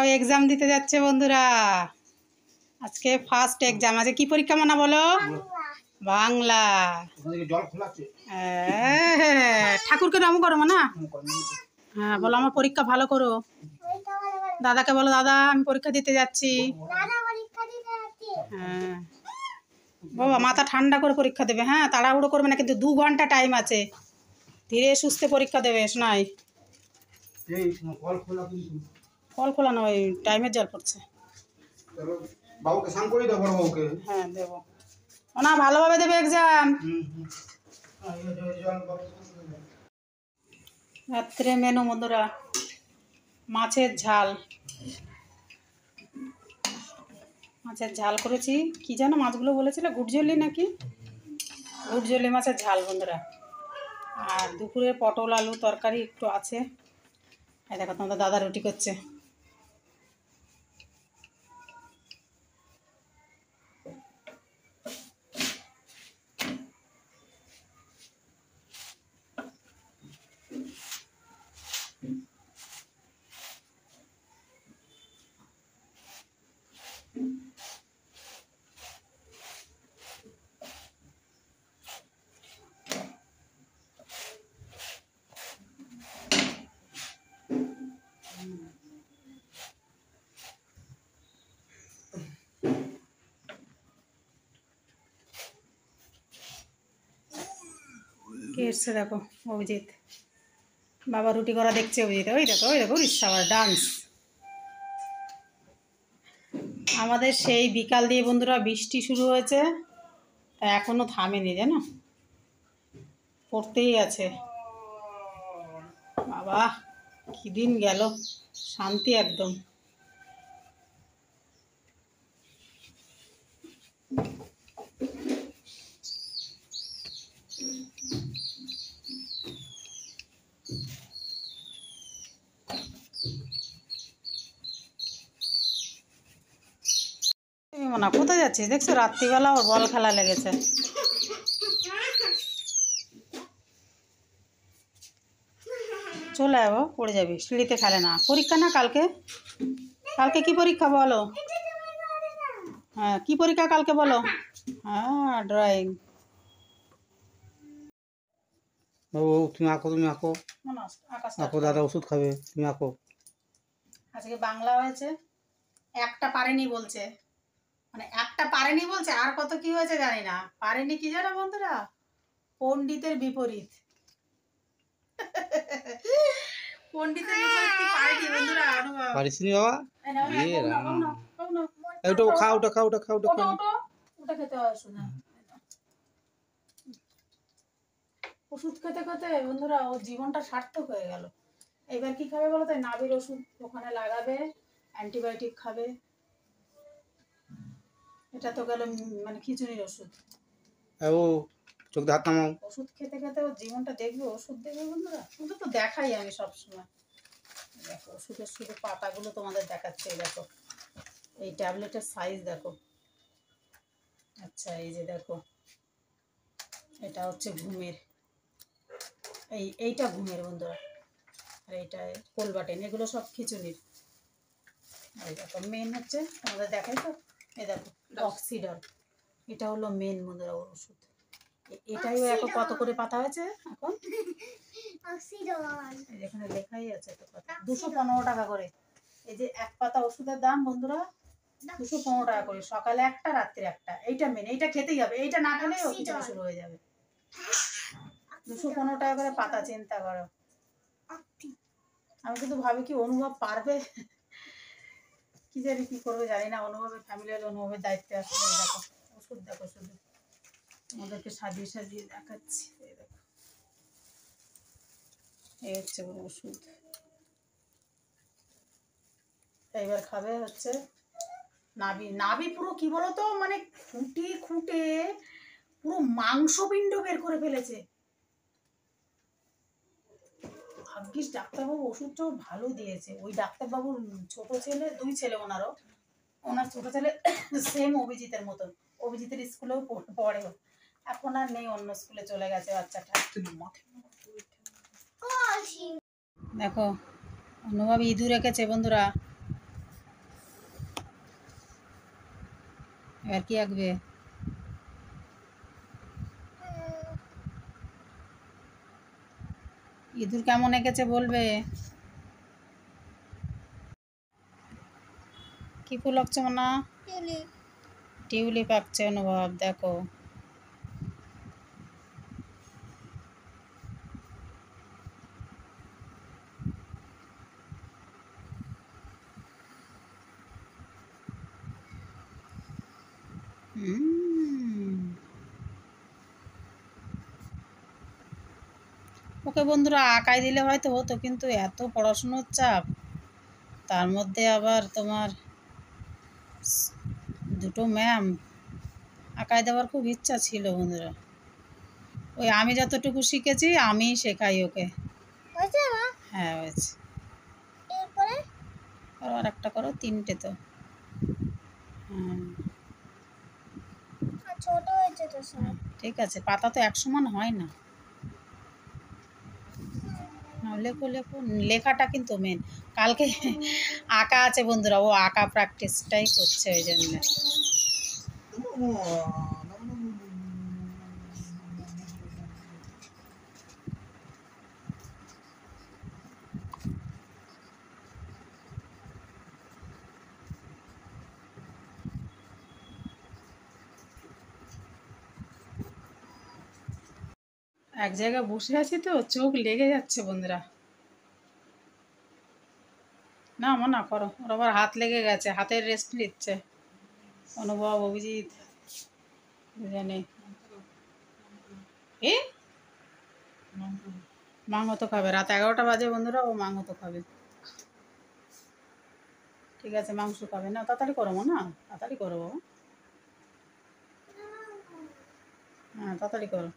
অনুভব এক্সাম দিতে যাচ্ছে বন্ধুরা। আজকে ফার্স্ট এক্সাম আছে। কি পরীক্ষা মানা বলো? বাংলা। ঠাকুরকে নাম করো মানা। হ্যাঁ বলো আমার পরীক্ষা ভালো করো। দাদাকে বলো দাদা আমি পরীক্ষা দিতে যাচ্ছি। হ্যাঁ বাবা মাথা ঠান্ডা করে পরীক্ষা দেবে। হ্যাঁ তাড়াহুড়ো করবে না, কিন্তু 2 ঘন্টা টাইম আছে। ধীরে সুস্থে পরীক্ষা দেবে। শোনাই কল খোলা না, ওই টাইমের জল পড়ছে। হ্যাঁ দেবো না, ভালোভাবে দেবে এক্সাম। রাত্রে মেনু বন্ধুরা মাছের ঝাল। মাছের ঝাল করেছি। কি যেন মাছগুলো বলেছিল, গুড়ঝলি নাকি, গুড়ঝলি মাছের ঝাল বন্ধুরা। আর দুপুরে পটল আলু তরকারি একটু আছে। এই দেখো তোমাদের দাদা রুটি করছে। কে এসছে দেখো, অভিজিৎ। বাবা রুটি করা দেখছে অভিজিৎ। ওই দেখো ওই দেখো আবার ডান্স। আমাদের সেই বিকাল দিয়ে বন্ধুরা বৃষ্টি শুরু হয়েছে, তা এখনো থামেনি জানো, পড়তেই আছে। বাবা কি দিন গেল, শান্তি একদম। না কোথায় যাচ্ছিস? দেখছো রাত্রিবেলা ওর বল খেলা লেগেছে। চলে যাবো, পড়ে যাবি, সিঁড়িতে খেলে না। পরীক্ষা না কালকে? কালকে কি পরীক্ষা বলো? হ্যাঁ কি পরীক্ষা কালকে বলো? হ্যাঁ ড্রয়িং। বাবু তুমি আঁকো, তুমি আঁকো, আঁকো, দাদা ওষুধ খাবে, তুমি আঁকো। আজকে বাংলা হয়েছে, একটা পারেনি বলছে, মানে একটা পারেনি বলছে, আর কত কি হয়েছে জানি না। পারেনি কি জানো বন্ধুরা? পণ্ডিতের বিপরীত। পণ্ডিতের বিপরীত কি পারেনি বন্ধুরা? পারিসনি বাবা? ওটা খাও, ওটা খাও, ওটা খাও, ওটা খাও, ওটা খেতে হয়। শোনা ওষুধ খেতে খেতে বন্ধুরা ওর জীবনটা সার্থক হয়ে গেল। এবার কি খাবে বলো তো? নাভির ওষুধ ওখানে লাগাবে, অ্যান্টিবায়োটিক খাবে। এটা তো গেল মানে খিচুড়ির ওষুধ। ও চোখ হাত নামাও। ওষুধ খেতে খেতে ওর জীবনটা দেখবে, ওষুধ দেখবে বন্ধুরা। কিন্তু তো দেখাই আমি সবসময়। দেখো ওষুধের শুধু পাতাগুলো তোমাদের দেখাচ্ছে। দেখো এই ট্যাবলেটের সাইজ দেখো। আচ্ছা এই যে দেখো, এটা হচ্ছে ঘুমের, এইটা ঘুমের বন্ধুরা। আর এইটা কোলবাটেন, এগুলো সব খিচুড়ির। এই দেখো মেন হচ্ছে তোমাদের দেখাই তো, এই দেখো অক্সিডল, এটা হলো মেন বন্ধুরা ওর ওষুধ। এটাই এখন কত করে পাতা হয়েছে এখন? এখানে লেখাই আছে তো কথা, 215 টাকা করে। এই যে এক পাতা ওষুধের দাম বন্ধুরা 215 টাকা করে। সকালে একটা, রাত্রে একটা। এইটা মেন, এইটা খেতেই হবে। এইটা না খেলে খিচুড়ি শুরু হয়ে যাবে। 215 টাকা করে পাতা, চিন্তা করো। আমি কিন্তু ভাবি কি অনুভব পারবে, কি জানি কি করবে জানি না। অনুভবের ফ্যামিলি হলে অনুভবের দায়িত্বে আসবে। দেখো ওষুধ দেখো, শুধু আমাদেরকে সাজিয়ে সাজিয়ে দেখাচ্ছি। এই দেখো এই হচ্ছে ওষুধ। এইবার খাবে হচ্ছে নাভি। নাভি পুরো কি বলতো, মানে খুঁটে খুঁটে পুরো মাংসপিণ্ড বের করে ফেলেছে। ভাগ্যিস ডাক্তারবাবু ওষুধটাও ভালো দিয়েছে। ওই ডাক্তারবাবুর ছোট ছেলে, 2 ছেলে ওনারও, ওনার ছোট ছেলে সেম অভিজিতের মতন। অভিজিতের স্কুলেও পড়ে, এখন আর নেই, অন্য স্কুলে চলে গেছে বাচ্চাটা। দেখো অনুভব ইঁদুর রেখেছে বন্ধুরা। এবার কি আঁকবে? ইঁদুর কেমন এঁকেছে বলবে। কি ফুল আঁকছে না? টিউলিপ আঁকছে অনুভব, দেখো। ওকে বন্ধুরা আঁকায় দিলে হয়তো হতো, কিন্তু এত পড়াশুনোর চাপ, তার মধ্যে আবার তোমার দুটো ম্যাম, আঁকায় দেওয়ার খুব ইচ্ছা ছিল বন্ধুরা। ওই আমি যতটুকু শিখেছি আমিই শেখাই ওকে। হ্যাঁ হয়েছে। করো আর একটা করো, 3টে তো। হ্যাঁ ছোট হয়েছে তো সব। ঠিক আছে, পাতা তো এক সমান হয় না। লেখো লেখো, লেখাটা কিন্তু মেন। কালকে আঁকা আছে বন্ধুরা, ও আঁকা প্র্যাকটিসটাই করছে ওই জন্য। এক জায়গায় বসে আছি তো চোখ লেগে যাচ্ছে বন্ধুরা। না না করো, ওর আবার হাত লেগে গেছে, হাতের রেস্ট নিচ্ছে অনুভব, অভিজিৎ দুজনে। এ মাংস তো খাবে, রাত 11টা বাজে বন্ধুরা, ও মাংস তো খাবে। ঠিক আছে মাংস খাবে না, তাড়াতাড়ি করো না, তাড়াতাড়ি করো বাবা। হ্যাঁ তাড়াতাড়ি করো।